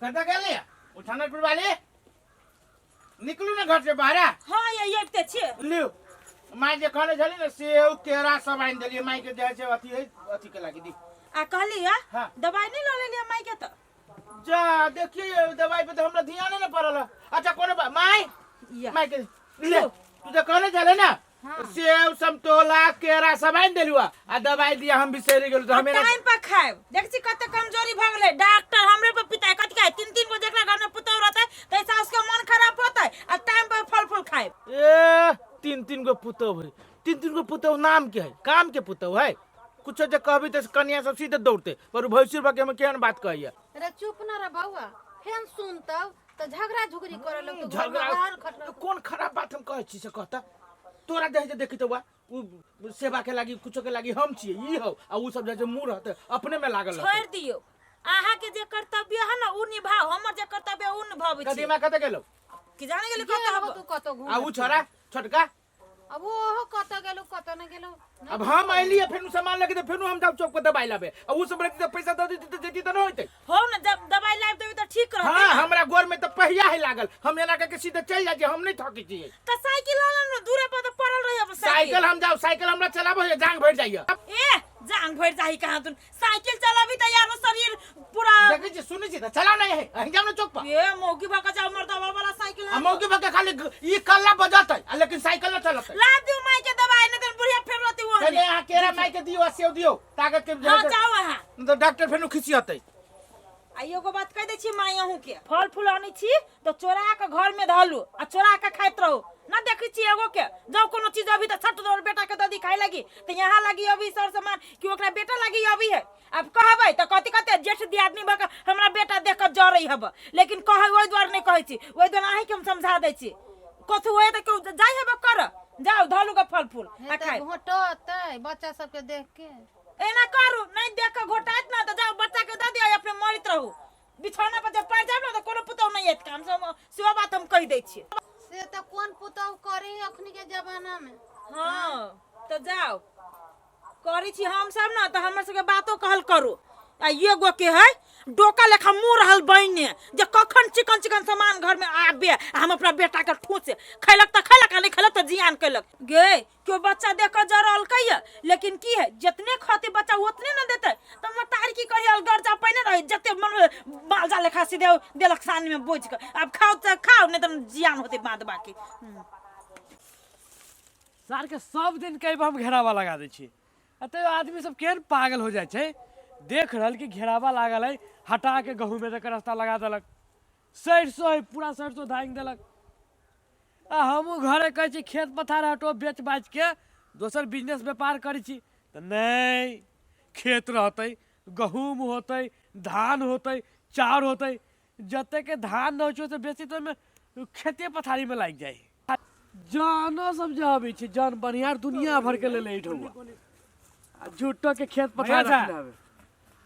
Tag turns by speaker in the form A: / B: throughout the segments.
A: कहता क्या लिया उठानपुर वाले निकलू ना घर से बाहर।
B: हाँ ये एकते छे
A: लियो माई जे कहले छली ना सेव केरा सब आइन देलिए माई के जे छै अथी के लागि दी
B: आ कहली है
A: हाँ।
B: दवाई नहीं ले लिया माई के तो
A: जा देखिए दवाई पे तो हमरा ध्यान न पड़ल। अच्छा कोनो माई माई के ले तू तो कहले छले ना सेव समतोला केरा सब आइन देलुआ आ दवाई दिया हम बिसरि गेलु तो हमें
B: टाइम पर खाए देख छी कते कमजोरी भ गेले डॉक्टर हमरे पे पिता कथि खाए 3-3 गो जेकरा घर में पुतौ रहते तैसा उसका मन खराब होता है और टाइम पर फल फूल खाए।
A: ए 3-3 गो पुतौ है 3-3 गो पुतौ नाम के है काम के पुतौ है कुछ जे कहबी त कन्या सब सीधे दौड़ते पर भैंसुर बाके हम केहन बात कहिया।
C: अरे चुप न रे बउआ फेन सुनतौ त झगड़ा झुगड़ी करे लोग तो
A: झगड़ा कौन खराब बात हम कहै छी से कहता तोरा देखे तो उ सेवा के लागी कुछो के लागी हम छिए ई हो आ उ सब जे मुंह रहते अपने में लागल रहते।
B: छोड़ दियो आहा के जे कर्तव्य है ना उ निभाओ हमर जे कर्तव्य उ निभाबै छी।
A: कदीमा कते गेलो
B: कि जाने गेले
C: कत
B: कत
C: हबो तू कत घूम
A: आ उ छोरा छोटका
C: अब ओहो कत गेलो कत न गेलो
A: अब हम आइली फेनु सामान लेके तो फेनु हम जाऊ चौक पे दबाई लाबे आ उ सब लेके पैसा दे दी तो जेती तो न होते
B: हो न जब दवाई लाइब देबे तो ठीक रहते।
A: हां हमरा गोर में तो पहिया है लागल हम एना के सीधे चल जाई हम नहीं थकी छी
B: त साइकिल वाला न दूरे पर तो पड़ल रही अब
A: साइकिल हम जाऊ साइकिल हमरा चलाबो जांग भर जाइए
B: ए जांग भर जाई कहां तुम साइकिल चलाबी त यार शरीर पूरा
A: देखै छी सुनै छी त चलाओ नहीं है अहीं जाऊ न चौक पर
B: ए मौकी भका जा मर्दवा वाला साइकिल
A: आ मौकी भके खाली ई कल्ला बजातै लेकिन साइकिल न चलतै।
B: ला दियो माई के दवाई न देन बुढ़िया फेर रहती वो
A: पहले यहाँ केरा माई के दियो सेव दियो ताकत के
B: हां जाओ हां
A: तो डॉक्टर फेनु खिसियतै।
B: आ एगो बात कह दे छी माई अहू के फल फूल आनी छी तो चोरा के घर में धलू आ चोरा के खाइत रहो ना देखै छी एगो के जब कोनो चीज अभी त छट दौड़ बेटा के ददी खाए लगी त यहाँ लगी अभी सर सामान कि ओकरा बेटा लगी अभी है अब कहबै त कथि कते जेठ दियादनी बक हमरा बेटा देख के जरई हब लेकिन कहै ओइ द्वार नहीं कहै छी ओइ द्वार आही के हम समझा दै छी कथु होए त केउ जाई हब कर जाओ धलू के फल फूल आ खाए
C: घोटतै बच्चा सब के देख के
B: एना करू नहीं देख के घोटाइत ना त जाओ बच्चा के दे दिया अपने मरित रहू बिछौना पर जब पड़ जाब ना त कोनो पुतौ नहीं एत काम से सेवा बात हम कह दै छी
C: से त कोन पुतौ करे अखनी के जमाना में।
B: हां तो जाओ करी छी हम सब ना त हमर सब के बातो कहल करू आ ये गो के है डोका लेखा मुंह रहल बइने जे कखन चिकन चिकन सामान घर में आबे हम अपना बेटा के ठूसे खैलक त खैलक नहीं खैलक त जियान कैलक गे क्यों बच्चा देख के जरल कहिए लेकिन की है जितने खाते बच्चा उतने न देते त मतार की कहिए गर्जा पहिने रहे जते मन बालजा लेखा सीधे देलक सानी में बोझ के अब खाओ त खाओ नहीं त जियान होते बाद बाकी
D: सार के सब दिन कई हम घेरावा लगा दै छी अते आदमी सब केहन पागल हो जाय छै देख रहल कि घेरावा लागल है हटा के गहूं में तक रास्ता लगा देलक सरसों है पूरा सरसों धांग देलक आ हमहू घरे कहै छी खेत पथार हटो बेच बाच के दोसर बिजनेस व्यापार करै छी त नहीं खेत रहतै गहूम होतै धान होतै चाउर होतै जते के धान न होय त बेसी तो में खेते पथारी में लाग जाय जानो सब जाबे छै जान बनियार दुनिया भर के ले हुआ झूठो के खेत पथार रखनावे।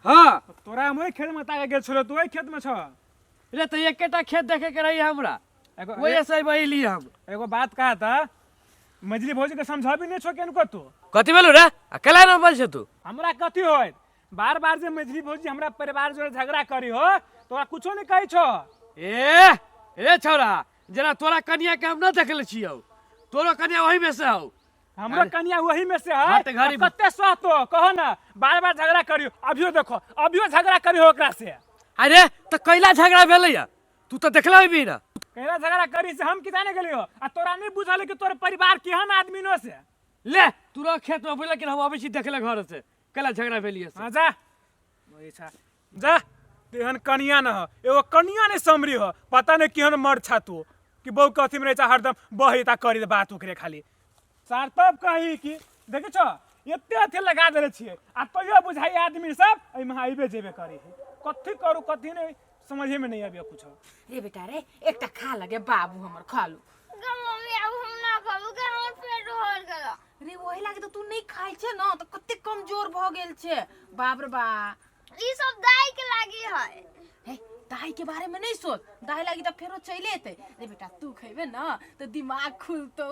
D: हां
E: तोरा हम खेत में ताके गेल छलो तू ओइ खेत में छ
D: रे त एकेटा खेत देखे के रही हमरा वही से बहिली हम
E: एगो बात कहा त मजली भौजी के समझाबी नहीं छो केन को तू
D: कथि बोलू रे अकेला न बोल छ तू
E: हमरा कथि होय बार बार जे मजली भौजी हमरा परिवार जोड़े झगड़ा करी हो तोरा कुछो नहीं कहै छो
D: ए छोरा जना तोरा कन्या के हम न देखले छियौ तोरो कन्या वही में से हौ
E: हमरो कन्या वही में से
D: हाँ,
E: है
D: तो घरी-
E: कते स्वातो कहो ना बार बार झगड़ा करियो अभियो देखो अभियो झगड़ा करियो ओकरा से
D: अरे त कैला झगड़ा भेलै या तू त देखले होबी ना
E: कहला झगड़ा करी से हम किताने गेलियो आ तोरा नहीं बुझल कि तोर परिवार केहन आदमी नो से
D: ले तोरा खेत में बोले कि हम आबै छी देखले घर से कैला झगड़ा भेलिए से
E: हां जा वही छा जा तेहन कनिया न हो एगो कनिया ने समरी हो पता नहीं केहन मर छा तू कि बहु कथी में रहे हरदम बहिता करी बात ओकरे खाली सार तब कही कि देखे छो एते अथे लगा देले छिए आ तइयो बुझाई आदमी सब एहि में आइबे जेबे करी है कथी करू कथी नहीं समझे में नहीं आबियो कुछ
B: रे बेटा रे एकटा खा लगे बाबू हमर खालू
C: मम्मी अब हम ना खाबू के हमर पेट भर गेल
B: रे ओही लागे तो तू नहीं खाइ छे न त कते कमजोर भ गेल छे बाप रे बा
C: ई सब दाई के लागी है
B: हे दाई के बारे में नहीं सोच दाई लागी त फेरो चले एते रे बेटा तू खइबे न त दिमाग खुलतो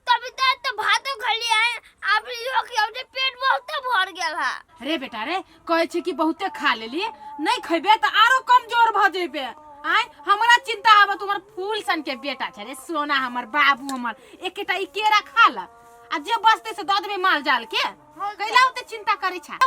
C: तभी तो भातो खली है आप लियो कि अपने पेट बहुत भर गेल है
B: रे बेटा रे कहै छी कि बहुते खा लेली नहीं खइबे त आरो कमजोर भ जेबे
F: आय हमरा चिंता आब तुम्हार फूल सन के बेटा छे रे सोना हमर बाबू हमर एकेटा ई केरा खाला आ जे बचते से द देबे माल जाल के कैला ओते चिंता करै छ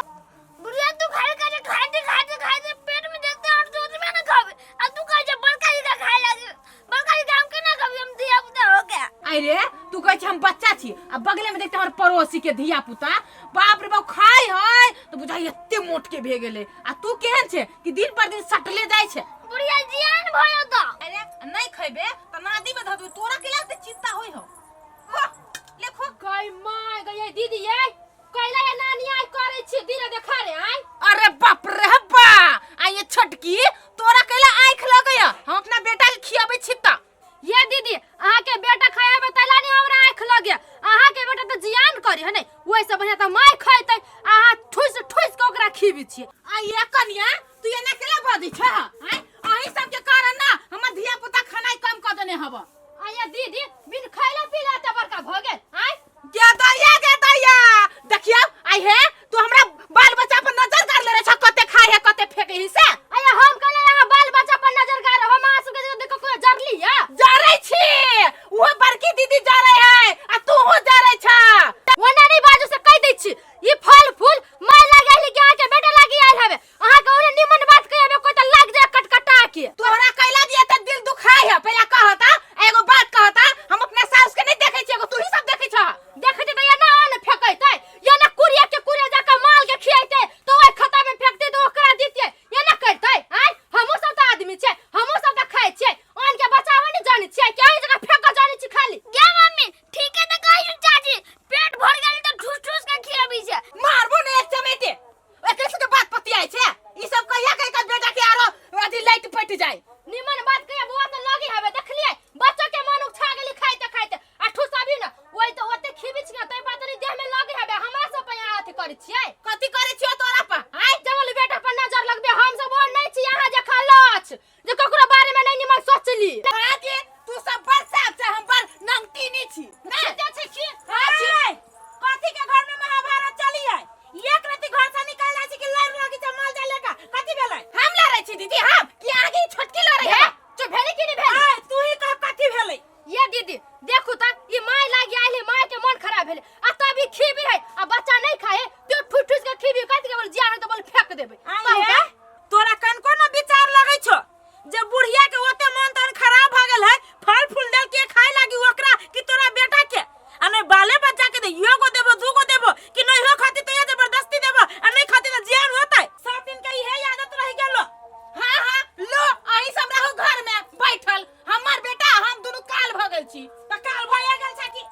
C: बुढ़िया तू खाते पेट में देखते और सोच में ना खावे अब तू कह जे बड़का जी का खाए लगे बड़का जी काम के ना कभी हम दिया पुता हो गया।
F: आई रे तू कह छ हम बच्चा छी आ बगले में देखते हमर पड़ोसी के धिया पुता बाप रे बाप खाई है तो बुझाई एते मोट के भे गेले आ तू केहन छे कि दिन पर दिन सटले जाय छे
C: बुढ़िया जियान भयो तो
F: अरे नहीं खइबे त नादी में धदबे तोरा केला से चिंता होई हो खो लेखो
G: कई माय गई दीदी ये कैला ये नानी आई करे छी दिन देखा रे आई
F: अरे बाप रे बा आ ये छटकी तोरा केला आंख लगया हम अपना बेटा के खियाबे छी त
G: ये दीदी आहा के बेटा खायाबे तला नहीं हमरा आंख लगे आहा के बेटा तो जियान करी है नहीं वही सब बढ़िया त माय खैतै आहा ठुस ठुस के ओकरा खिबी छी
F: आ ये कनिया तू ये ना केला बदी छ हैं अही सब के कारण ना हमर धिया पुता खाना कम क देने हब
G: आया दीदी बिन खैला पीला त बड़का भ गेल आई
F: क्या दैया देखियो आई है तू हमरा बाल बच्चा पर नजर कर ले रे छ कते खाए है कते फेके ही से
G: आया हम कहले यहाँ बाल बच्चा पर नजर कर हम आंसू के देखो कोई जरली है
F: जरै छी वो बड़की दीदी जरै है आ तू हो जरै छ
G: वना नहीं बाजू से कह दै छी ई फल फूल माय लगाली के आके बेटा लागी आइल हवे आहा के ओने निमन बात कहबे कोई त लग जाए कटकटा के
F: तोहरा कैला दिया त दिल दुखाई है पहला कहता एगो बात कहता हम अपने सास के नहीं देखे छी एगो तू ही सब देखै छ
G: देखते त या ना ओने फेकैतै या ना कुरिया के कुरिया जाके माल के खियाइतै तो ओइ खता में फेकतै तो ओकरा दितै या ना करतै आय हमहु सब त आदमी छै हमहु सब त खाइ छै ओन के बचावे नहीं जानि छै के एही जगह फेक जानि छी खाली
C: क्या मम्मी ठीक है तो कहियो चाची पेट भर गेल तो ठुस ठुस के खियाबी छे
F: मारबो ने एक समेटे ए कैसे के बात पतियाई छै ई सब कहिया कहि का बेटा के आरो अथी लाइट फट जाए
G: निमन बात कहिया बुआ त लगी हवे देखलिए बच्चा के मन उठा गेली खाइते खाइते आ ठुसाबी ना ओइ त ओते खिबी छिया तै बात नहीं देह में लगी हवे हमरा सब पे यहाँ अथी करै छियै
F: कथी करे छियो तोरा पर
G: आइ जवल बेटा पर नजर लगबे हम सब ओन नहीं छी यहाँ जे खालच जे ककरो बारे में नहीं निमन सोचली
F: आगे तू सब पर साफ से हम पर नंगती नहीं छी ना
G: छै की
F: हां कथी के घर में महाभारत चली है एक राती घर से निकल जाय छी कि लड़ लगी त माल जाले का कथी भेलै हम लड़ै छी दीदी हम कि आगे छोटकी लड़ै है
G: जो भेली कि नहीं भेली
F: आय तू ही कह कथी भेलै
G: ये दीदी देखू त ई माय लागी आइले माय के मन खराब भेले आ तभी खिबी है आ बच्चा नहीं खाए तो ठुस ठुस के खिबी कथी के बोल जिया तो बोल फेंक देबे
F: आय तोरा कन कोनो विचार लगै छो जे बुढ़िया के ओते मन तन खराब भ गेल है फल फूल दे के खाए लागी ओकरा कि तोरा बेटा के आ नहीं बाले बच्चा के दे योगो देबो दूगो देबो कि नहीं हो खाती तो ये जबरदस्ती देबो आ नहीं खाती तो जियान होतै सब दिन के इहे आदत रह गेलो हां लो अही सब रहू घर में बैठल हमर बेटा हम दुनु काल भ गेल छी त काल भए गेल छ कि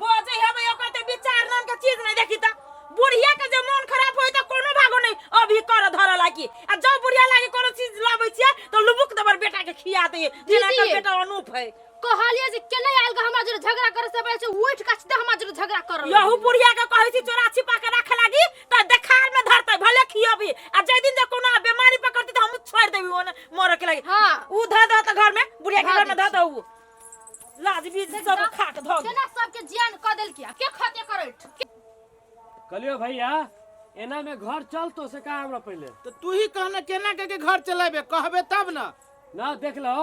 F: बोझे हेबे ओकर ते विचार नाम के चीज नहीं देखी त बुढ़िया के जे मन खराब होई त कोनो भागो नहीं अभी कर धर लागी आ जब बुढ़िया लागी कोनो चीज लाबै छियै तो लुबुक देबर बेटा के खिया दे जेना के बेटा अनूप है
G: कहलिए जे केने आइल ग हमरा जरे झगड़ा करे से पहिले उठ कछ त हमरा जरे झगड़ा कर
F: यहू बुढ़िया के कहै छी चोरा छिपा के राखे लागी त देखार में धरतै भले खियाबी आ जै दिन जे कोनो बीमारी पकड़ती त हम छोड़ देबी ओने मरे के लागी
G: हां
F: उ ध द त घर में बुढ़िया के घर में ध द उ लाज भी सब खाट ध
G: केना सबके जियान क देल किया के खते करैठ
D: कलियो भैया एना में घर चल तो से का हमरा पहले
A: तो तू ही कहना केना के घर चलेबे कहबे तब ना
D: ना देख लो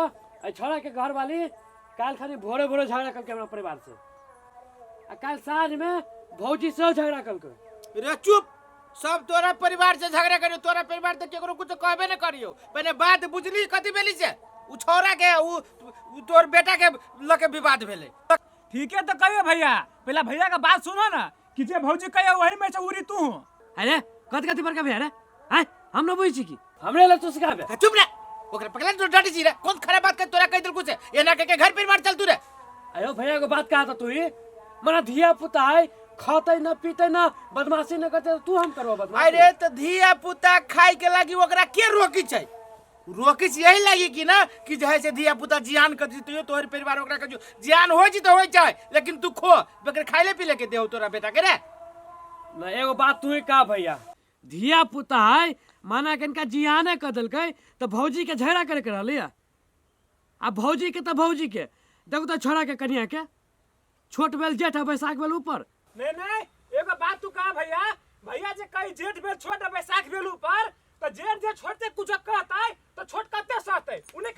D: ए छोरा के घर वाली काल खानी भोरे भोरे झगड़ा करके हमरा परिवार से आ काल साँझ में भौजी से झगड़ा करके
A: रे चुप सब तोरा परिवार से झगड़ा करियो तोरा परिवार त केकरो कुछ कहबे न करियो पहले बात बुझली कथी भेली से उ छोरा के उ तोर बेटा के लके विवाद भेले
E: ठीक है तो कहियो भैया पहला भैया का बात सुनो ना कि जे भौजी कहियो वही में से उरी तू
D: अरे कथी बड़का भैया रे हैं हम न बुझी छी की हमरे लग तो सिखाबे
A: चुप रे ओकरा पकड़ा तो डाटी जी रे कौन खराब बात कर तोरा कह दिल कुछ एना के घर परिवार चल तू रे
D: अयो भैया को बात कहा था तू ही मना धिया पुता है खाते न पीते न बदमाशी न करते तू हम करबो बदमाशी
A: अरे त धिया पुता खाए के लागी ओकरा के रोकी छै रोकी छै यही लागी कि ना कि जे है से धिया पुता जियान कर दियो तोहर परिवार ओकरा के जो जियान होय छी त होय छै लेकिन तू खो बकर खाइले पीले के देहो तोरा बेटा के रे
D: ना एगो बात तू ही कहा भैया धिया पुता है माना के इनका जियाने कर दिलकै तो भौजी के झगड़ा करे के रहले आ भौजी के तो भौजी के देखो तो छोरा के कनिया के छोट बेल जेठ बैसाख बेल ऊपर
E: नहीं एगो बात तू कहा भैया भैया जे कई जेठ बेल छोट बैसाख बेल ऊपर तो जेठ जे छोट से कुछ कहता है तो छोट कते सहते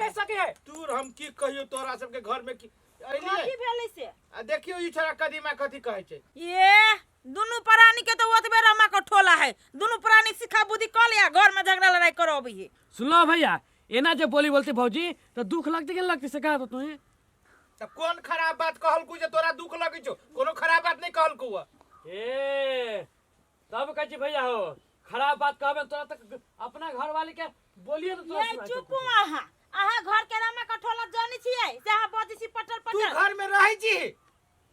E: कह सके है
A: तू हम की कहियो तोरा सबके घर में की
B: कथी
A: अइली
B: भेलै से
A: आ देखियो ई छोरा कदीमा कथी कहै छै
B: ये दुनू प्राणी के तो ओतबे रमा के ठोला है दुनू प्राणी सिखा बुद्धि क लिया घर में झगड़ा लड़ाई करो अभी है
D: सुनो भैया एना जे बोली बोलते भौजी तो दुख लगते के लगते से कहा तो तुम्हें
A: त कोन खराब बात कहल कु जे तोरा दुख लगै छौ कोनो खराब बात नहीं कहल कु
D: ए तब कह छी भैया हो खराब बात कहबे तोरा तक अपना घर वाले के बोलिए तो
B: ये चुप अहाँ घर के रमा के ठोला जानी छियै से अहाँ बजै छी पटर
A: तू
B: पटर
A: घर में रहै छी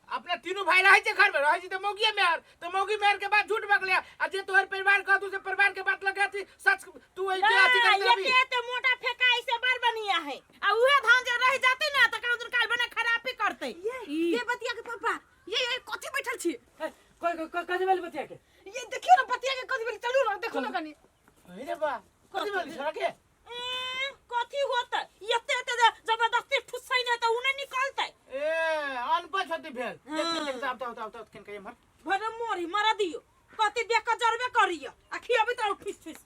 A: अपना तीनों भाई रहै छै घर में रहै छी त मौगी मेहर त मौगी मेहर के बात झूठ बकलिया आ जे तोहर परिवार कहतू से परिवार के बात लगा थी सच तू ऐ के अथी कर देबी
B: ये तो मोटा फेंका ऐसे बार बनिया है आ उहे धान जे रह जाते ना त कहूं काल बने खराबी करते
F: ये बतिया के पापा ये कथी बैठल छी
D: कथी वाली बतिया के
F: ये देखियो ना बतिया के कथी बैठल चलू ना देखो ना कनी
A: अरे बा कथी बोली छोरा के
B: कथी होता एते जबरदस्ती ठुसै न त उने निकलतै
A: ए अनपढ़ छथि भेल देख आब केन कहिए मर
B: भरे मोरी मारा दियो कथी बेका जरबे करियो आ खियाबी त ठिस ठिस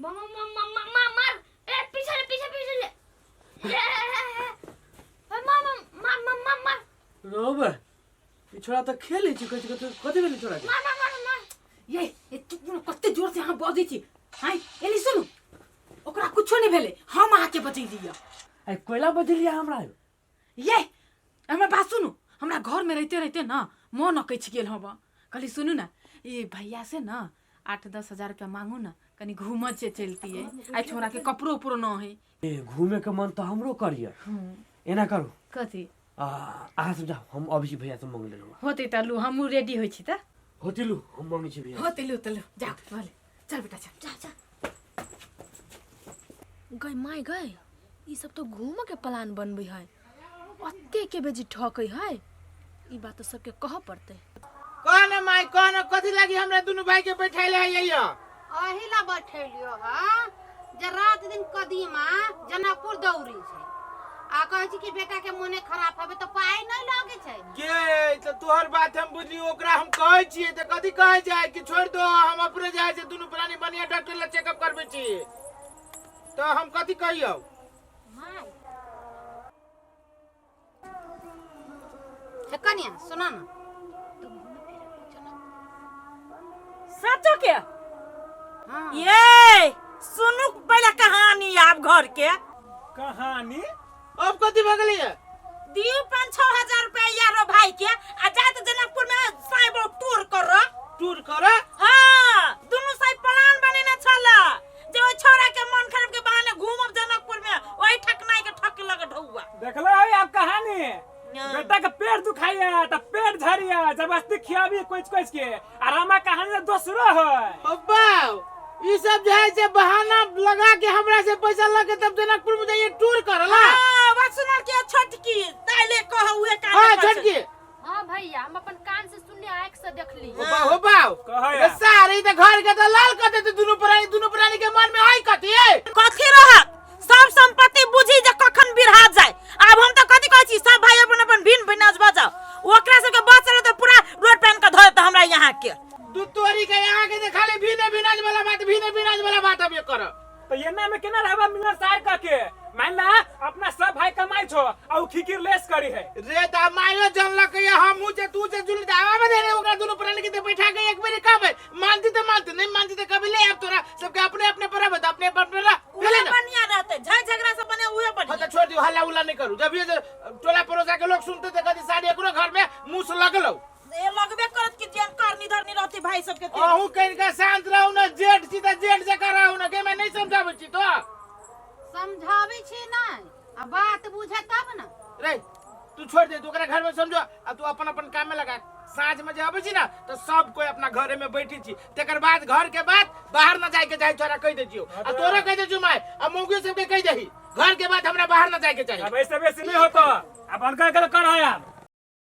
C: मार ए पीछे ले मार
D: रोब ई छोरा तो खेले छी कथी वाली छोरा के
F: ये तू कते जोर से हां बजै छी हाय एली सुनु ओकरा कुछो नहीं भेले हम आके बजै दिया
D: ए कोयला बजलिया हमरा
F: ये हमरा बात सुनु हमरा घर में रहते ना मन अकै छी गेल हवा कहली सुनु ना ये भैया से ना 8-10 हजार रुपया मांगू ना कनी घूम से चलती है आई छोरा के कपड़ो उपरो न है
D: ए घूमे के मन तो हमरो करिए एना करू
F: कथी
D: आ समझा हम अभी भैया से मांग लेलु
F: होते त लू हमू रेडी होई छी त
D: होतिलु हम मांगे छी भैया
F: होते लू जा भले चल बेटा चल
G: गई माय गई ई सब तो घूम के प्लान बनबै है अत्ते के बेजी ठकै है ई बात तो सबके कह पड़ते
A: कौन माई कौन कथी लागी हमरा दुनु भाई के बैठाइले है यैया
H: अहिला बैठेलियो हां जे रात दिन कदीमा जनकपुर दौड़ी छै आ कहै छी कि बेटा के मोने खराब होबे तो पाई नहीं लागे छै
A: गे त तोहर बात हम बुझली ओकरा हम कहै छियै त कथी कहै जाय कि छोड़ दो हम अपने जाय से दुनु प्राणी बढ़िया डॉक्टर ल चेकअप करबै छी तो हम कथी कहियो
H: माय हे कनिया सुना ना
B: सचो के
H: हां
B: ये सुनु पहले कहानी आप घर के
E: कहानी
A: अब कथी भगली है
B: दियो 5-6 हजार रुपया यारो भाई के आ जाए तो जनकपुर में साइबो टूर करो
A: टूर करे
B: हां दोनों साइड प्लान बनेने छला जे ओइ छोरा के मन खराब के बहाने घूमब जनकपुर में ओइ ठकनाई के ठक लग ढौआ
E: देखलो है आप कहानी बेटा का पेट दुखाइया त पेट झरिया जबरदस्ती खियाबी कोच के आरामा कहानी दूसरो है
A: अब्बा ई सब जाय से बहाना लगा के हमरा से पैसा लेके तब जनकपुर में जाइए टूर करला
B: हां बात सुनल के छटकी ताइले कह उहे काम
A: हां छटकी
G: हां भैया हम अपन कान से सुनली आंख से देखली
A: हो बाऊ
E: कहया
A: सारे त घर के त लाल कर देते दुनु प्राणी के मन में आई कथी
B: कथी रहत सब संपत्ति बुझी जे कखन बिरहा जाय अब हम त कथी कहै छी सब भाई अपन भिन भिनाज बजाओ ओकरा सबके बचल त पूरा रोड पेन के धर त हमरा यहाँ के
A: दू तोरी के यहाँ के खाली भीने भिनाज वाला बात अब ये करो
E: तो ये ना में केना रहबा मिलर सार का के मान ला अपना सब भाई कमाई छो आ खिकिर लेस करी है
A: रे त मायो जानलक ये हमहू जे तू जे जुल दावा में देने ओकरा दुनु प्राणी के बैठा के एक बेर कहबे मानती नहीं मानती त कभी ले अब तोरा सबके अपने अपने पर बता अपने पर
B: उहे बढ़िया रहते झगड़ा से बने उहे बढ़िया
A: तो छोड़ दियो हल्ला उल्ला नहीं करू जब ये टोला परोसा के लोग सुनते थे कदी साड़ी एकरो घर में मुंह से लगलो
B: ए लगबे करत कि जेन करनी धरनी रहती भाई सबके
A: अहू कहीं का शांत रहू ना जेठ छी त जेठ जका रहू ना के मैं नहीं समझाबै छी तो
H: समझावे छी नहीं आ बात बुझे तब ना
A: रे तू छोड़ दे तू ओकरा घर में समझो आ तू अपन अपन काम में लगा साँझ में जे आबै छी ना तो सब कोई अपना घरे में बैठी छी तेकर बाद घर के बाद बाहर ना जाए के चाहे छोरा कह दे जियो आ तोरा कह दे जुमाय आ मौगी सब के कह देही घर के बाद हमरा बाहर ना जाए के चाहिए
E: अब ऐसे वैसे नहीं होता अब अनका कर है आप